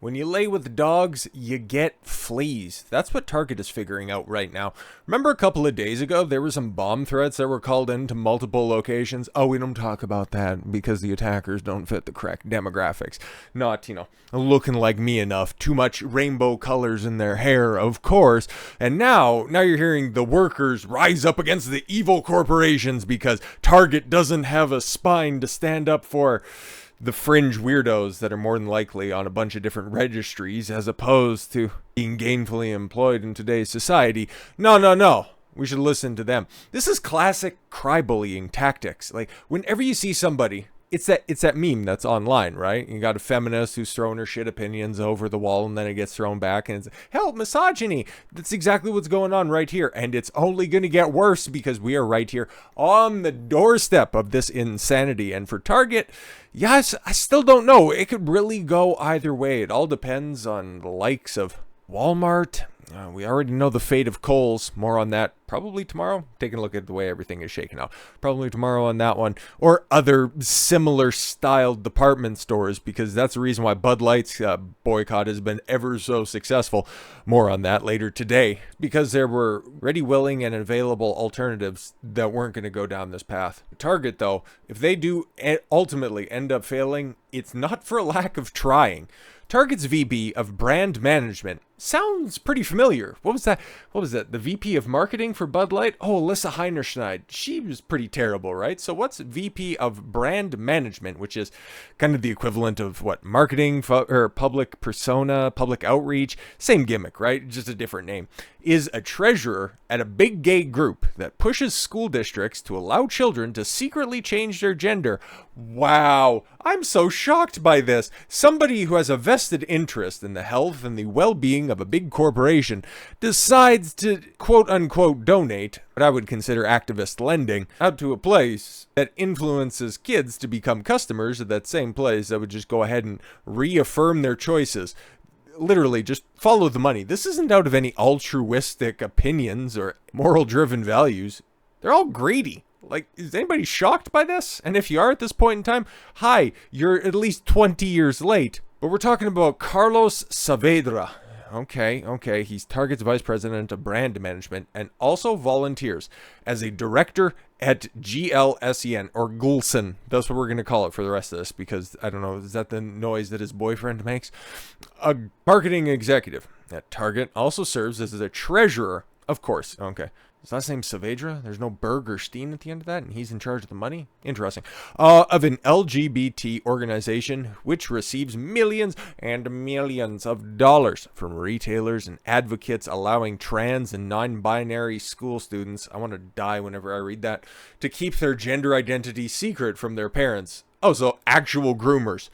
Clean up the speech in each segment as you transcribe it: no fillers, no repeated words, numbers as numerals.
When you lay with dogs, you get fleas. That's what Target is figuring out right now. Remember a couple of days ago, there were some bomb threats that were called into multiple locations? Oh, we don't talk about that because the attackers don't fit the correct demographics. Not, looking like me enough. Too much rainbow colors in their hair, of course. And now you're hearing the workers rise up against the evil corporations because Target doesn't have a spine to stand up for the fringe weirdos that are more than likely on a bunch of different registries as opposed to being gainfully employed in today's society. No. We should listen to them. This is classic crybullying tactics. Like, whenever you see somebody, it's that meme that's online, right? You got a feminist who's throwing her shit opinions over the wall and then it gets thrown back and it's, help, misogyny. That's exactly what's going on right here. And it's only going to get worse because we are right here on the doorstep of this insanity. And for Target, yes, I still don't know. It could really go either way. It all depends on the likes of Walmart. We already know the fate of Kohl's. More on that probably tomorrow. Taking a look at the way everything is shaking out. Probably tomorrow on that one. Or other similar styled department stores, because that's the reason why Bud Light's boycott has been ever so successful. More on that later today. Because there were ready, willing, and available alternatives that weren't going to go down this path. Target, though, if they do ultimately end up failing, it's not for lack of trying. Target's VP of Brand Management sounds pretty familiar. What was that? The VP of Marketing for Bud Light? Oh, Alyssa Heinerschneid. She was pretty terrible, right? So what's VP of Brand Management, which is kind of the equivalent of what? Marketing or public persona, public outreach? Same gimmick, right? Just a different name. Is a treasurer at a big gay group that pushes school districts to allow children to secretly change their gender. Wow, I'm so shocked by this. Somebody who has a vested interest in the health and the well-being of a big corporation decides to quote-unquote donate, what I would consider activist lending, out to a place that influences kids to become customers of that same place that would just go ahead and reaffirm their choices. Literally, just follow the money. This isn't out of any altruistic opinions or moral-driven values. They're all greedy. Like, is anybody shocked by this? And if you are at this point in time, hi, you're at least 20 years late. But we're talking about Carlos Saavedra. Okay. He's Target's vice president of brand management and also volunteers as a director at GLSEN or GLSEN. That's what we're going to call it for the rest of this because, I don't know, is that the noise that his boyfriend makes? A marketing executive at Target also serves as a treasurer, of course. Okay. His last name's Saavedra. There's no Berg or Steen at the end of that, and he's in charge of the money. Interesting. Of an LGBT organization which receives millions and millions of dollars from retailers and advocates allowing trans and non-binary school students, I want to die whenever I read that, to keep their gender identity secret from their parents. Oh, so actual groomers.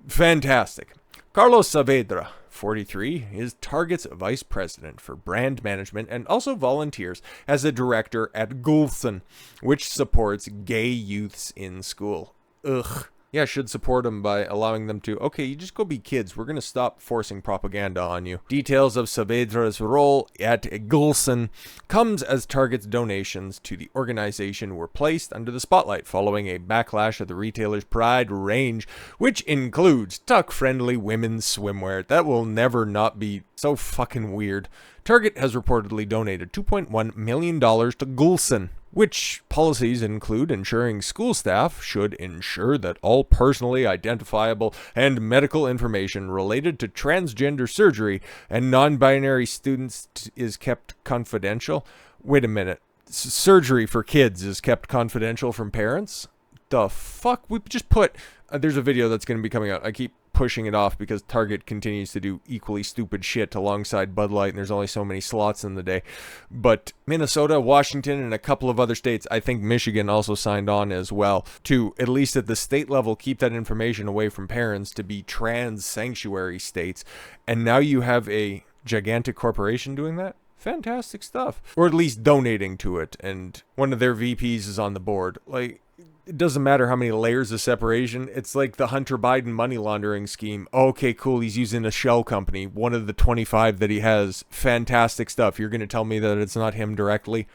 Fantastic. Carlos Saavedra, 43, is Target's vice president for brand management and also volunteers as a director at GLSEN, which supports gay youths in school. Ugh. Yeah, should support them by allowing them to, okay, you just go be kids. We're going to stop forcing propaganda on you. Details of Saavedra's role at GLSEN comes as Target's donations to the organization were placed under the spotlight following a backlash of the retailer's Pride range, which includes tuck-friendly women's swimwear. That will never not be so fucking weird. Target has reportedly donated $2.1 million to GLSEN, which policies include ensuring school staff should ensure that all personally identifiable and medical information related to transgender surgery and non-binary students is kept confidential. Wait a minute. Surgery for kids is kept confidential from parents? The fuck? We just put... there's a video that's going to be coming out. I keep pushing it off because Target continues to do equally stupid shit alongside Bud Light, and there's only so many slots in the day. But Minnesota, Washington, and a couple of other states, I think Michigan also signed on as well, to, at least at the state level, keep that information away from parents to be trans sanctuary states. And now you have a gigantic corporation doing that? Fantastic stuff. Or at least donating to it, and one of their VPs is on the board. Like, it doesn't matter how many layers of separation. It's like the Hunter Biden money laundering scheme. Okay, cool. He's using a shell company, one of the 25 that he has. Fantastic stuff. You're going to tell me that it's not him directly?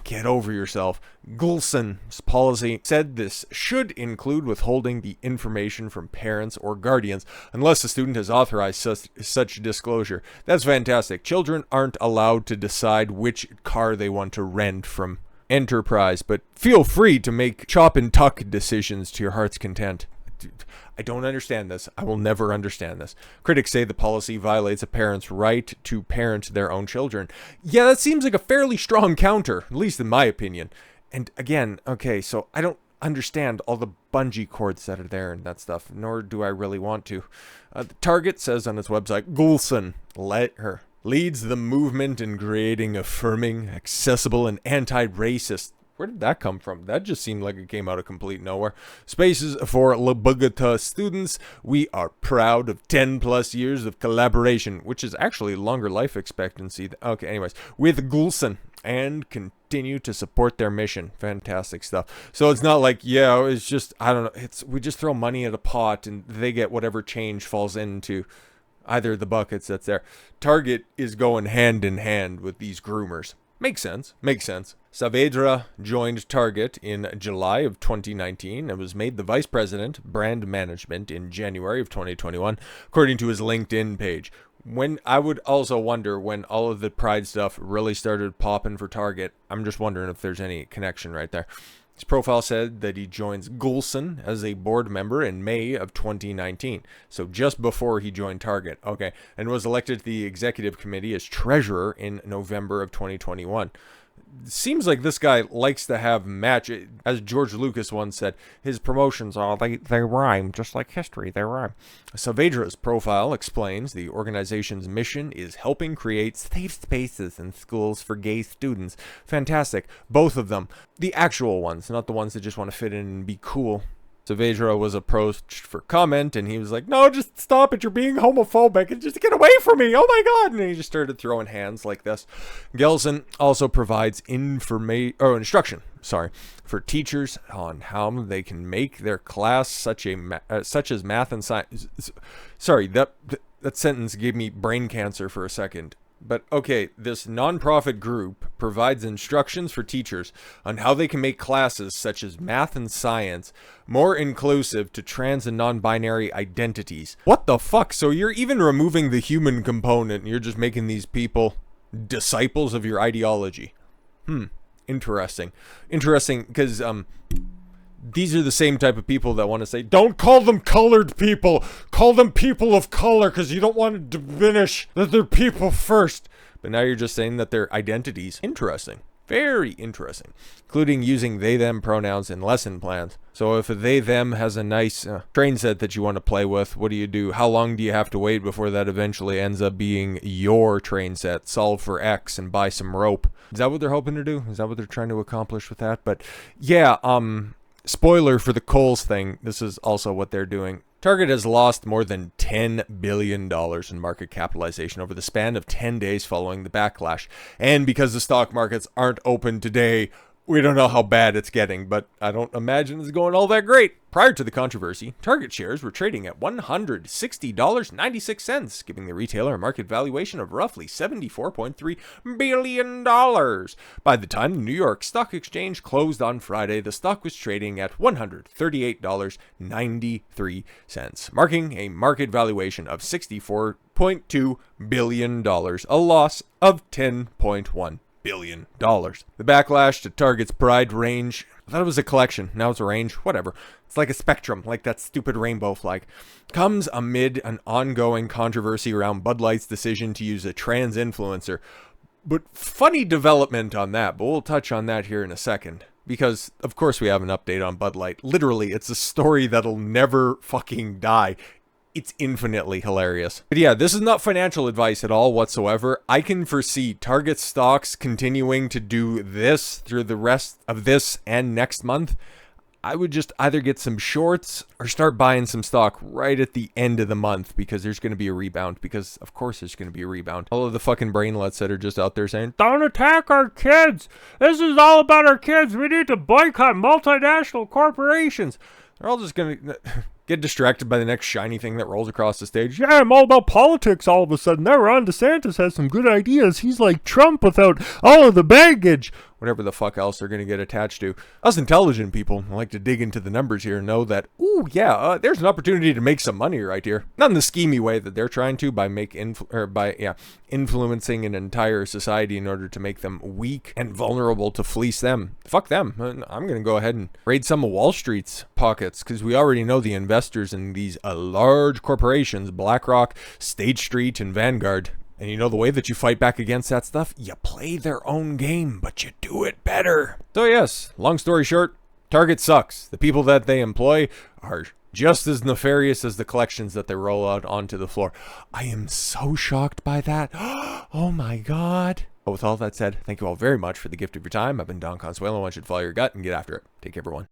Get over yourself. GLSEN's policy said this should include withholding the information from parents or guardians unless the student has authorized such disclosure. That's fantastic. Children aren't allowed to decide which car they want to rent from Enterprise, but feel free to make chop and tuck decisions to your heart's content. I don't understand this. I will never understand this. Critics say the policy violates a parent's right to parent their own children. Yeah, that seems like a fairly strong counter, at least in my opinion. And again, okay, so I don't understand all the bungee cords that are there and that stuff, nor do I really want to. Target says on its website, GLSEN leads the movement in creating affirming, accessible, and anti-racist. Where did that come from? That just seemed like it came out of complete nowhere. Spaces for Boycott students. We are proud of 10 plus years of collaboration, which is actually longer life expectancy. Okay, anyways, with GLSEN and continue to support their mission. Fantastic stuff. So it's not like, yeah, it's just, I don't know. We just throw money at a pot and they get whatever change falls into either of the buckets that's there. Target is going hand in hand with these groomers. Makes sense. Makes sense. Saavedra joined Target in July of 2019 and was made the vice president, brand management, in January of 2021, according to his LinkedIn page. When I would also wonder when all of the Pride stuff really started popping for Target. I'm just wondering if there's any connection right there. His profile said that he joins GLSEN as a board member in May of 2019, so just before he joined Target, okay, and was elected to the executive committee as treasurer in November of 2021. Seems like this guy likes to have match. As George Lucas once said, his promotions, they rhyme, just like history, they rhyme. Saavedra's profile explains the organization's mission is helping create safe spaces in schools for gay students. Fantastic. Both of them. The actual ones, not the ones that just want to fit in and be cool. Saavedra was approached for comment, and he was like, no, just stop it. You're being homophobic. And just get away from me. Oh, my God. And he just started throwing hands like this. GLSEN also provides instruction for teachers on how they can make their class such as math and science. Sorry, that sentence gave me brain cancer for a second. But okay, this nonprofit group provides instructions for teachers on how they can make classes such as math and science more inclusive to trans and non-binary identities. What the fuck? So you're even removing the human component and you're just making these people disciples of your ideology. Interesting. Interesting, because these are the same type of people that want to say, don't call them colored people, call them people of color, because you don't want to diminish that they're people first. But now you're just saying that their identities. Interesting. Very interesting. Including using they, them pronouns in lesson plans. So if a they, them has a nice train set that you want to play with, what do? How long do you have to wait before that eventually ends up being your train set? Solve for X and buy some rope. Is that what they're hoping to do? Is that what they're trying to accomplish with that? But yeah, spoiler for the Kohl's thing, this is also what they're doing. Target has lost more than $10 billion in market capitalization over the span of 10 days following the backlash. And because the stock markets aren't open today, we don't know how bad it's getting, but I don't imagine it's going all that great. Prior to the controversy, Target shares were trading at $160.96, giving the retailer a market valuation of roughly $74.3 billion. By the time the New York Stock Exchange closed on Friday, the stock was trading at $138.93, marking a market valuation of $64.2 billion, a loss of $10.1 billion. The backlash to Target's Pride range, I thought it was a collection, now it's a range, whatever. It's like a spectrum, like that stupid rainbow flag. Comes amid an ongoing controversy around Bud Light's decision to use a trans influencer. But funny development on that, but we'll touch on that here in a second. Because, of course, we have an update on Bud Light. Literally, it's a story that'll never fucking die. It's infinitely hilarious. But yeah, this is not financial advice at all whatsoever. I can foresee Target stocks continuing to do this through the rest of this and next month. I would just either get some shorts or start buying some stock right at the end of the month, because there's going to be a rebound. Because, of course, there's going to be a rebound. All of the fucking brainlets that are just out there saying, don't attack our kids. This is all about our kids. We need to boycott multinational corporations. They're all just going to get distracted by the next shiny thing that rolls across the stage. Yeah, I'm all about politics all of a sudden. Now Ron DeSantis has some good ideas. He's like Trump without all of the baggage. whatever the fuck else they're going to get attached to. Us intelligent people like to dig into the numbers here and know that, ooh, yeah, there's an opportunity to make some money right here. Not in the schemy way that they're trying to by influencing an entire society in order to make them weak and vulnerable to fleece them. Fuck them. I'm going to go ahead and raid some of Wall Street's pockets, because we already know the investors in these large corporations, BlackRock, State Street, and Vanguard. And you know the way that you fight back against that stuff? You play their own game, but you do it better. So yes, long story short, Target sucks. The people that they employ are just as nefarious as the collections that they roll out onto the floor. I am so shocked by that. Oh my God. But with all that said, thank you all very much for the gift of your time. I've been Don Consuelo. I want you to follow your gut and get after it. Take care, everyone.